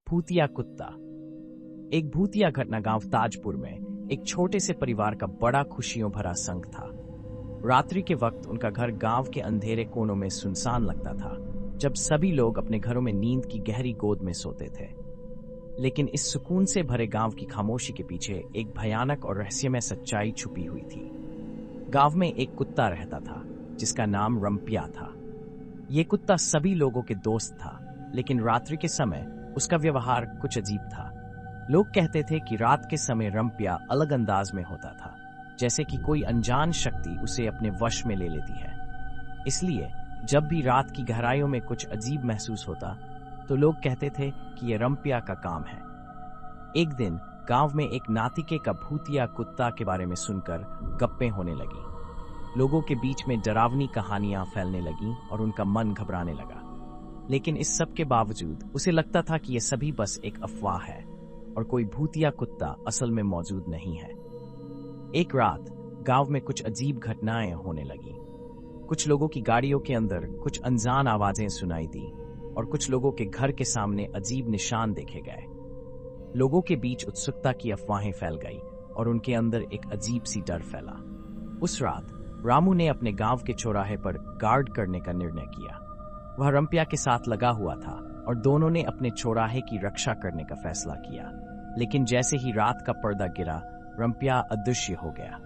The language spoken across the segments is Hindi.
भूतिया कुत्ता। एक भूतिया घटना गांव ताजपुर में एक छोटे से परिवार का बड़ा खुशियों भरा संग था। रात्रि के वक्त उनका घर गांव के अंधेरे कोनों में सुनसान लगता था, जब सभी लोग अपने घरों में नींद की गहरी गोद में सोते थे। लेकिन इस सुकून से भरे गांव की खामोशी के पीछे एक भयानक और रहस्यमय सच्चाई छुपी हुई थी। गांव में एक कुत्ता रहता था जिसका नाम रंपिया था। ये कुत्ता सभी लोगों के दोस्त था, लेकिन रात्रि के समय उसका व्यवहार कुछ अजीब था। लोग कहते थे कि रात के समय रंपिया अलग अंदाज में होता था, जैसे कि कोई अनजान शक्ति उसे अपने वश में ले लेती है। इसलिए जब भी रात की गहराइयों में कुछ अजीब महसूस होता तो लोग कहते थे कि यह रंपिया का काम है। एक दिन गांव में एक नातिके का भूतिया कुत्ता के बारे में सुनकर गप्पें होने लगी। लोगों के बीच में डरावनी कहानियां फैलने लगीं और उनका मन घबराने लगा। लेकिन इस सब के बावजूद उसे लगता था कि यह सभी बस एक अफवाह है और कोई भूतिया कुत्ता असल में मौजूद नहीं है। एक रात गांव में कुछ अजीब घटनाएं होने लगीं। कुछ लोगों की गाड़ियों के अंदर कुछ अनजान आवाजें सुनाई दी और कुछ लोगों के घर के सामने अजीब निशान देखे गए। लोगों के बीच उत्सुकता की अफवाहें फैल गई और उनके अंदर एक अजीब सी डर फैला। उस रात रामू ने अपने गांव के चौराहे पर गार्ड करने का निर्णय किया। वह रंपिया के साथ लगा हुआ था और दोनों ने अपने चौराहे की रक्षा करने का फैसला किया। लेकिन जैसे ही रात का पर्दा गिरा, रंपिया अदृश्य हो गया।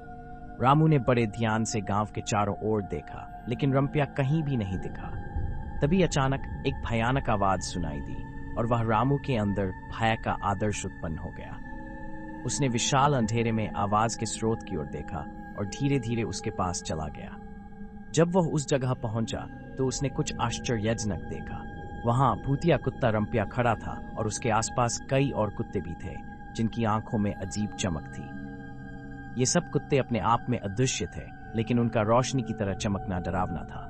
रामू ने बड़े ध्यान से गांव के चारों ओर देखा, लेकिन रंपिया कहीं भी नहीं दिखा। तभी अचानक एक भयानक आवाज सुनाई दी और वह रामू के अंदर भय का आदर्श उत्पन्न हो गया। उसने विशाल अंधेरे में आवाज के स्रोत की ओर देखा और धीरे धीरे उसके पास चला गया। जब वह उस जगह पहुंचा तो उसने कुछ आश्चर्यजनक देखा। वहां भूतिया कुत्ता रंपिया खड़ा था और उसके आसपास कई और कुत्ते भी थे, जिनकी आंखों में अजीब चमक थी। ये सब कुत्ते अपने आप में अदृश्य थे, लेकिन उनका रोशनी की तरह चमकना डरावना था।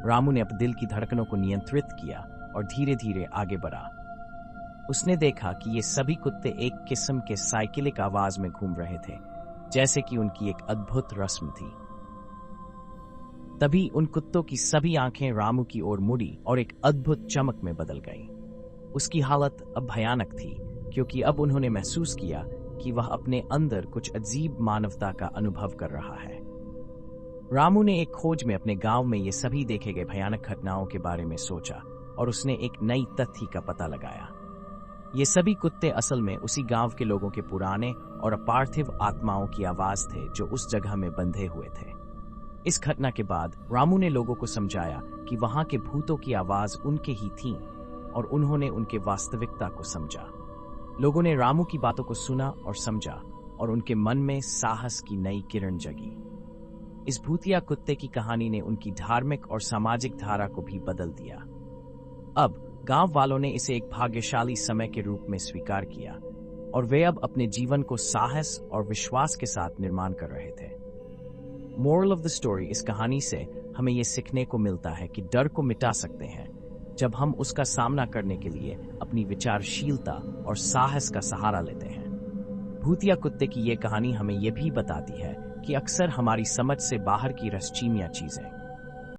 रामू ने अपने दिल की धड़कनों को नियंत्रित किया और धीरे धीरे आगे बढ़ा। उसने देखा कि ये सभी कुत्ते एक किस्म के साइकिलिक आवाज में घूम रहे थे, जैसे कि उनकी एक अद्भुत रस्म थी। तभी उन कुत्तों की सभी आंखें रामू की ओर मुड़ी और एक अद्भुत चमक में बदल गईं। उसकी हालत अब भयानक थी, क्योंकि अब उन्होंने महसूस किया कि वह अपने अंदर कुछ अजीब मानवता का अनुभव कर रहा है। रामू ने एक खोज में अपने गांव में ये सभी देखे गए भयानक घटनाओं के बारे में सोचा और उसने एक नई तथ्य का पता लगाया। ये सभी कुत्ते असल में उसी गांव के लोगों के पुराने और अपार्थिव आत्माओं की आवाज थे, जो उस जगह में बंधे हुए थे। इस घटना के बाद रामू ने लोगों को समझाया कि वहां के भूतों की आवाज उनके ही थी और उन्होंने उनके वास्तविकता को समझा। लोगों ने रामू की बातों को सुना और समझा और उनके मन में साहस की नई किरण जगी। इस भूतिया कुत्ते की कहानी ने उनकी धार्मिक और सामाजिक धारा को भी बदल दिया। अब गांव वालों ने इसे एक भाग्यशाली समय के रूप में स्वीकार किया और वे अब अपने जीवन को साहस और विश्वास के साथ निर्माण कर रहे थे। मोरल ऑफ द स्टोरी, इस कहानी से हमें यह सीखने को मिलता है कि डर को मिटा सकते हैं जब हम उसका सामना करने के लिए अपनी विचारशीलता और साहस का सहारा लेते हैं। भूतिया कुत्ते की यह कहानी हमें यह भी बताती है कि अक्सर हमारी समझ से बाहर की रहस्यमय चीजें